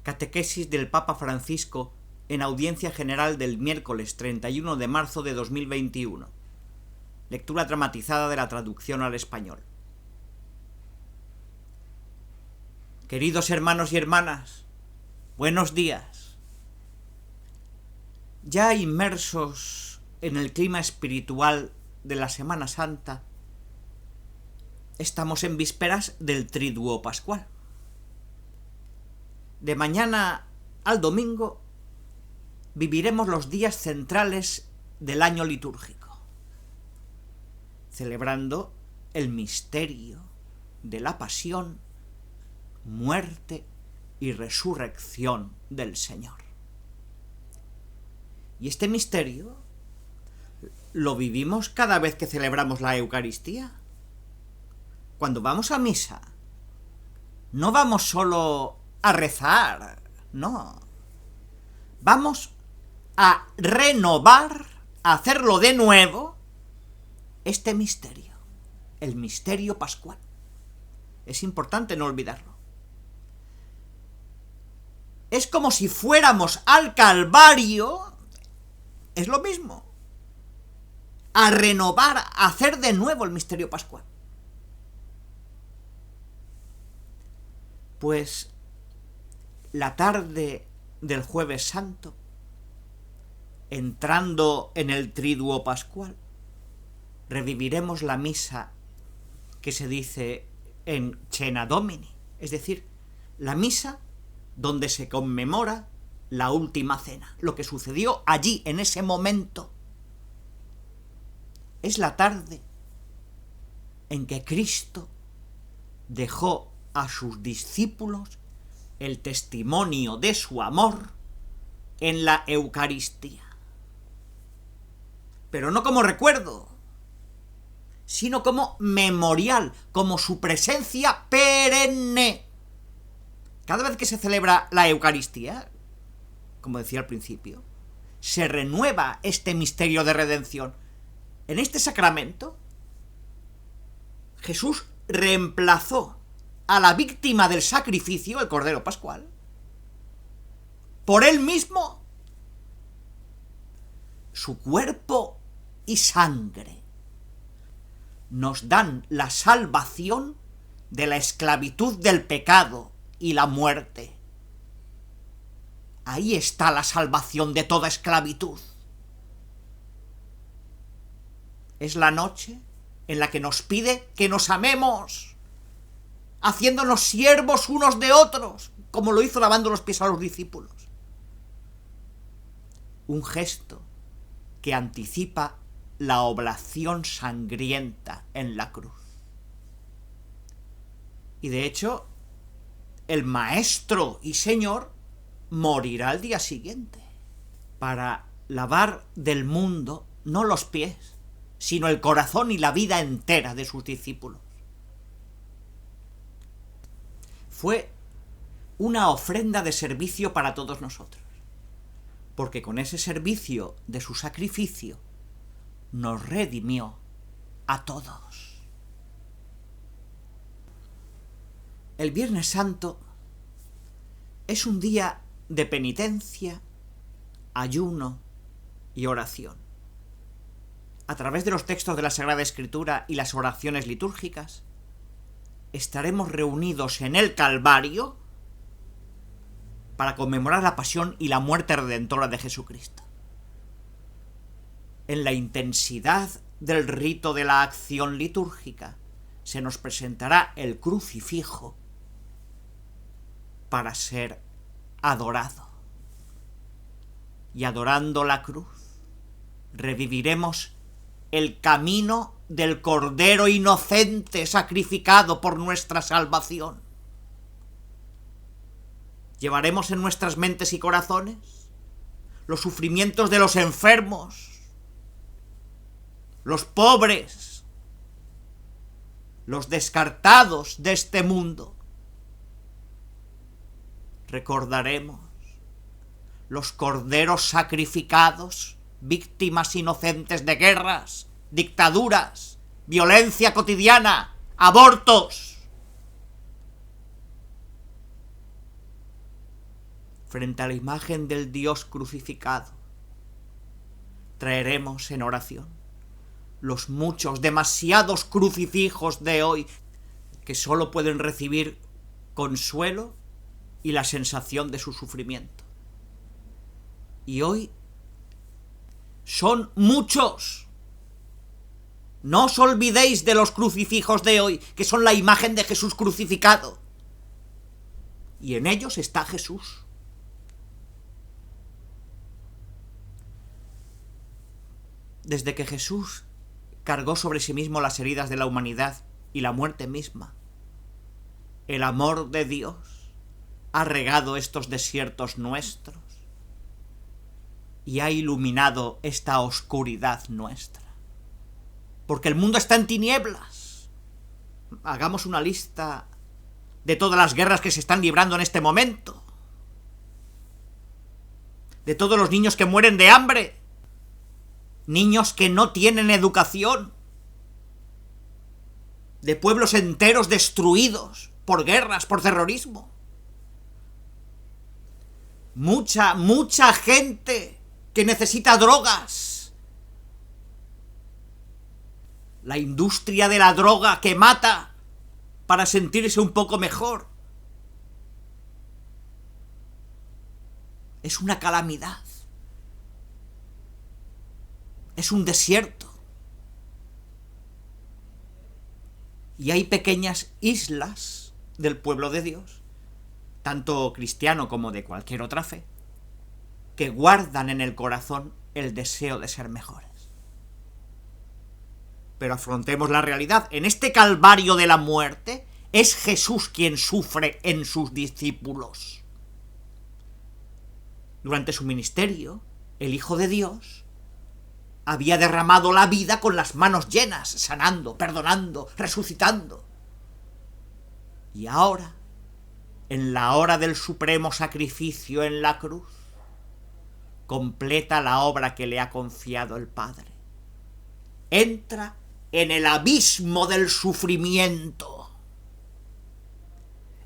Catequesis del Papa Francisco en audiencia general del miércoles 31 de marzo de 2021. Lectura dramatizada de la traducción al español. Queridos hermanos y hermanas, buenos días. Ya inmersos en el clima espiritual de la Semana Santa, estamos en vísperas del Triduo Pascual. De mañana al domingo viviremos los días centrales del año litúrgico, celebrando el misterio de la pasión, muerte y resurrección del Señor. Y este misterio lo vivimos cada vez que celebramos la Eucaristía. Cuando vamos a misa, no vamos solo a rezar, no. Vamos a renovar, a hacerlo de nuevo, este misterio, el misterio pascual. Es importante no olvidarlo. Es como si fuéramos al Calvario, es lo mismo, a renovar, a hacer de nuevo el misterio pascual. Pues la tarde del Jueves Santo, entrando en el Triduo Pascual, reviviremos la misa que se dice en Cena Domini, es decir, la misa donde se conmemora la última cena, lo que sucedió allí en ese momento. Es la tarde en que Cristo dejó a sus discípulos el testimonio de su amor en la Eucaristía. Pero no como recuerdo, sino como memorial, como su presencia perenne. Cada vez que se celebra la Eucaristía, como decía al principio, se renueva este misterio de redención. En este sacramento, Jesús reemplazó a la víctima del sacrificio, el Cordero Pascual, por él mismo, su cuerpo y sangre nos dan la salvación de la esclavitud del pecado y la muerte. Ahí está la salvación de toda esclavitud. Es la noche en la que nos pide que nos amemos, haciéndonos siervos unos de otros, como lo hizo lavando los pies a los discípulos. Un gesto que anticipa la oblación sangrienta en la cruz. Y de hecho, el Maestro y Señor morirá al día siguiente para lavar del mundo no los pies, sino el corazón y la vida entera de sus discípulos. Fue una ofrenda de servicio para todos nosotros, porque con ese servicio de su sacrificio nos redimió a todos. El Viernes Santo es un día de penitencia, ayuno y oración. A través de los textos de la Sagrada Escritura y las oraciones litúrgicas, estaremos reunidos en el Calvario para conmemorar la pasión y la muerte redentora de Jesucristo. En la intensidad del rito de la acción litúrgica se nos presentará el crucifijo para ser adorado. Y adorando la cruz, reviviremos el camino del Cordero inocente sacrificado por nuestra salvación. Llevaremos en nuestras mentes y corazones los sufrimientos de los enfermos, los pobres, los descartados de este mundo. Recordaremos los corderos sacrificados, víctimas inocentes de guerras, dictaduras, violencia cotidiana, abortos. frente a la imagen del Dios crucificado, traeremos en oración los muchos, demasiados crucifijos de hoy que solo pueden recibir consuelo y la sensación de su sufrimiento. Y hoy son muchos. No os olvidéis de los crucifijos de hoy, que son la imagen de Jesús crucificado. Y en ellos está Jesús. Desde que Jesús cargó sobre sí mismo las heridas de la humanidad y la muerte misma, el amor de Dios ha regado estos desiertos nuestros y ha iluminado esta oscuridad nuestra. Porque el mundo está en tinieblas. Hagamos una lista de todas las guerras que se están librando en este momento, de todos los niños que mueren de hambre, niños que no tienen educación, de pueblos enteros destruidos por guerras, por terrorismo. Mucha gente que necesita drogas. La industria de la droga que mata para sentirse un poco mejor. Es una calamidad. Es un desierto. Y hay pequeñas islas del pueblo de Dios, tanto cristiano como de cualquier otra fe, que guardan en el corazón el deseo de ser mejores. Pero afrontemos la realidad. En este calvario de la muerte es Jesús quien sufre en sus discípulos. Durante su ministerio, el Hijo de Dios había derramado la vida con las manos llenas, sanando, perdonando, resucitando. Y ahora, en la hora del supremo sacrificio en la cruz, completa la obra que le ha confiado el Padre. Entra en el abismo del sufrimiento.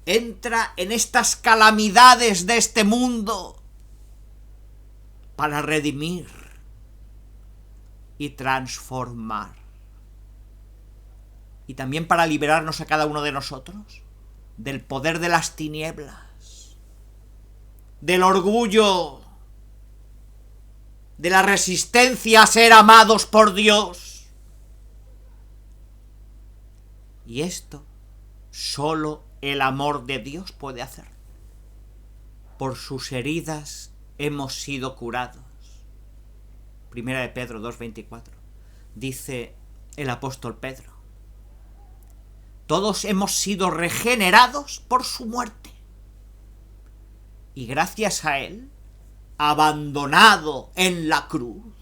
Entra en estas calamidades de este mundo para redimir y transformar. Y también para liberarnos a cada uno de nosotros del poder de las tinieblas, del orgullo, de la resistencia a ser amados por Dios. Y esto solo el amor de Dios puede hacer. Por sus heridas hemos sido curados. Primera de Pedro 2:24. Dice el apóstol Pedro: todos hemos sido regenerados por su muerte. Y gracias a él, abandonado en la cruz,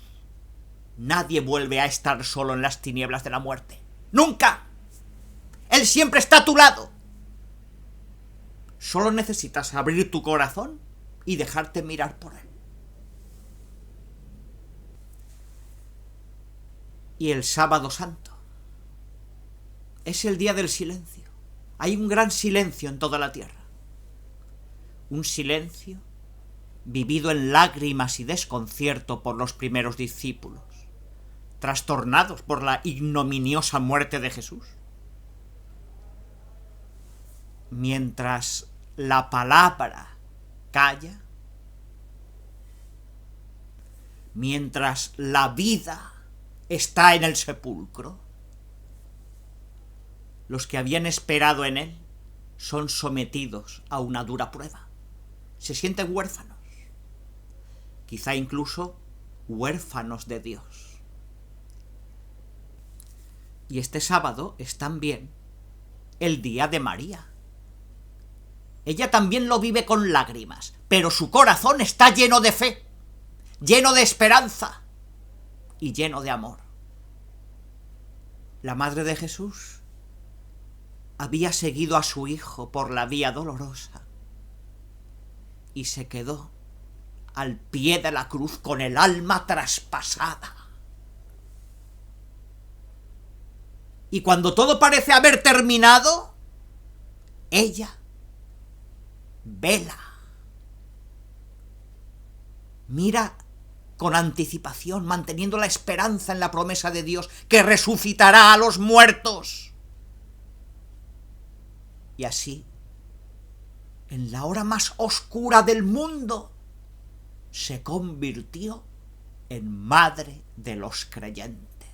nadie vuelve a estar solo en las tinieblas de la muerte. ¡Nunca! Él siempre está a tu lado. Solo necesitas abrir tu corazón y dejarte mirar por él. Y el sábado santo es el día del silencio. Hay un gran silencio en toda la tierra. Un silencio vivido en lágrimas y desconcierto por los primeros discípulos, trastornados por la ignominiosa muerte de Jesús. Mientras la palabra calla, mientras la vida está en el sepulcro, los que habían esperado en él son sometidos a una dura prueba. Se sienten huérfanos, quizá incluso huérfanos de Dios. Y este sábado es también el día de María. Ella también lo vive con lágrimas, pero su corazón está lleno de fe, lleno de esperanza y lleno de amor. La madre de Jesús había seguido a su hijo por la vía dolorosa y se quedó al pie de la cruz con el alma traspasada. Y cuando todo parece haber terminado, ella vela Mira con anticipación, manteniendo la esperanza en la promesa de Dios que resucitará a los muertos. Y así, en la hora más oscura del mundo, se convirtió en madre de los creyentes,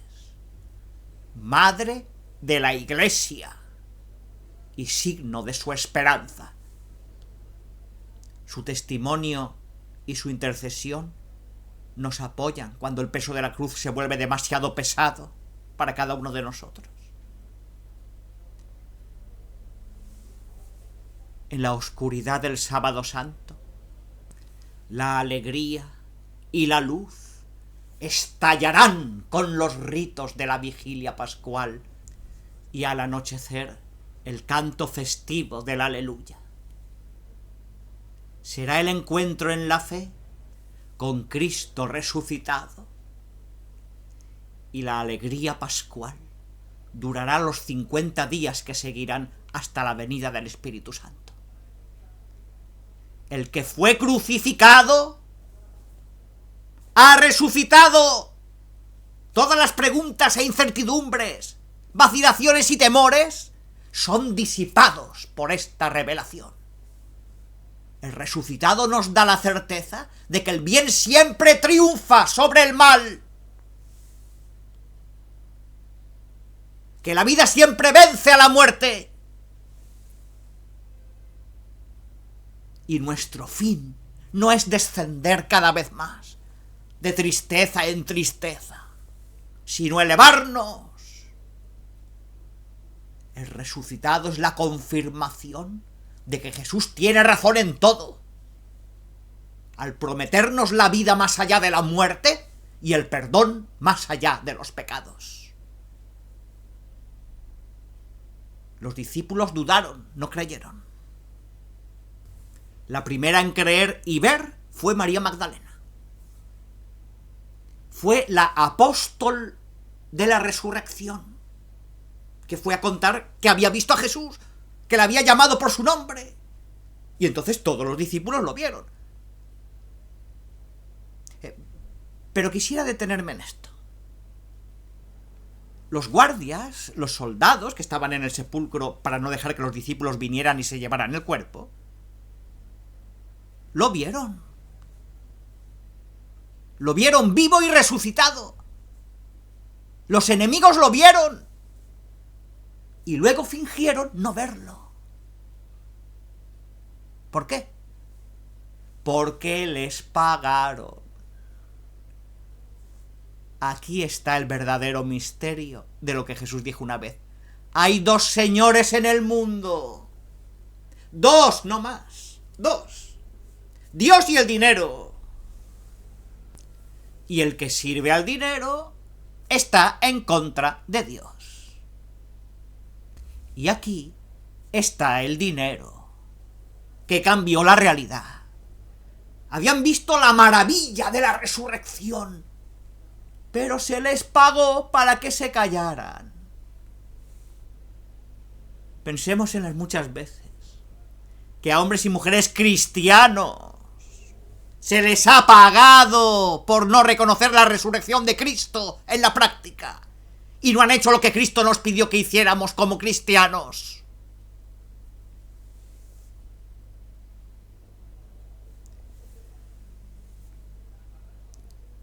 madre de la Iglesia y signo de su esperanza. Su testimonio y su intercesión nos apoyan cuando el peso de la cruz se vuelve demasiado pesado para cada uno de nosotros. En la oscuridad del Sábado Santo, la alegría y la luz estallarán con los ritos de la vigilia pascual y al anochecer el canto festivo del Aleluya. Será el encuentro en la fe con Cristo resucitado y la alegría pascual durará los 50 días que seguirán hasta la venida del Espíritu Santo. El que fue crucificado ha resucitado. Todas las preguntas e incertidumbres, vacilaciones y temores son disipados por esta revelación. El resucitado nos da la certeza de que el bien siempre triunfa sobre el mal, que la vida siempre vence a la muerte, y nuestro fin no es descender cada vez más de tristeza en tristeza, sino elevarnos. El resucitado es la confirmación de que Jesús tiene razón en todo, al prometernos la vida más allá de la muerte y el perdón más allá de los pecados. Los discípulos dudaron, no creyeron. La primera en creer y ver fue María Magdalena. Fue la apóstol de la resurrección, que fue a contar que había visto a Jesús, que le había llamado por su nombre. Y entonces todos los discípulos lo vieron. Pero quisiera detenerme en esto. Los guardias, los soldados que estaban en el sepulcro para no dejar que los discípulos vinieran y se llevaran el cuerpo, lo vieron. Lo vieron vivo y resucitado. Los enemigos lo vieron. Y luego fingieron no verlo. ¿Por qué? Porque les pagaron. Aquí está el verdadero misterio de lo que Jesús dijo una vez. Hay dos señores en el mundo. Dos, no más. Dos. Dios y el dinero. Y el que sirve al dinero está en contra de Dios. Y aquí está el dinero, que cambió la realidad. Habían visto la maravilla de la resurrección, pero se les pagó para que se callaran. Pensemos en las muchas veces que a hombres y mujeres cristianos se les ha pagado por no reconocer la resurrección de Cristo en la práctica. Y no han hecho lo que Cristo nos pidió que hiciéramos como cristianos.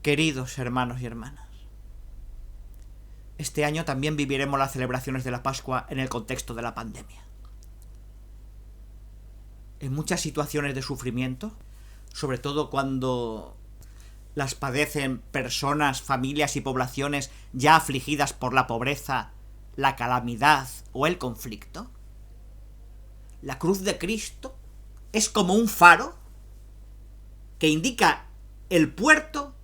Queridos hermanos y hermanas, este año también viviremos las celebraciones de la Pascua en el contexto de la pandemia. En muchas situaciones de sufrimiento, sobre todo cuando las padecen personas, familias y poblaciones ya afligidas por la pobreza, la calamidad o el conflicto, la cruz de Cristo es como un faro que indica el puerto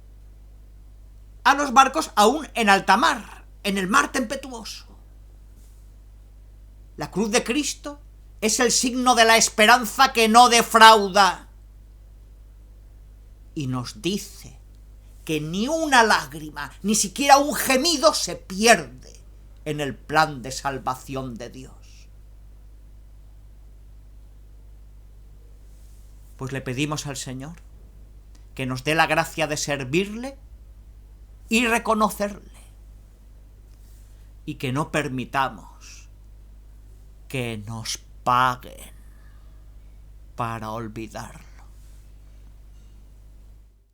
a los barcos aún en alta mar, en el mar tempestuoso. La cruz de Cristo es el signo de la esperanza que no defrauda y nos dice que ni una lágrima, ni siquiera un gemido se pierde en el plan de salvación de Dios. Pues le pedimos al Señor que nos dé la gracia de servirle y reconocerle, y que no permitamos que nos paguen para olvidarle.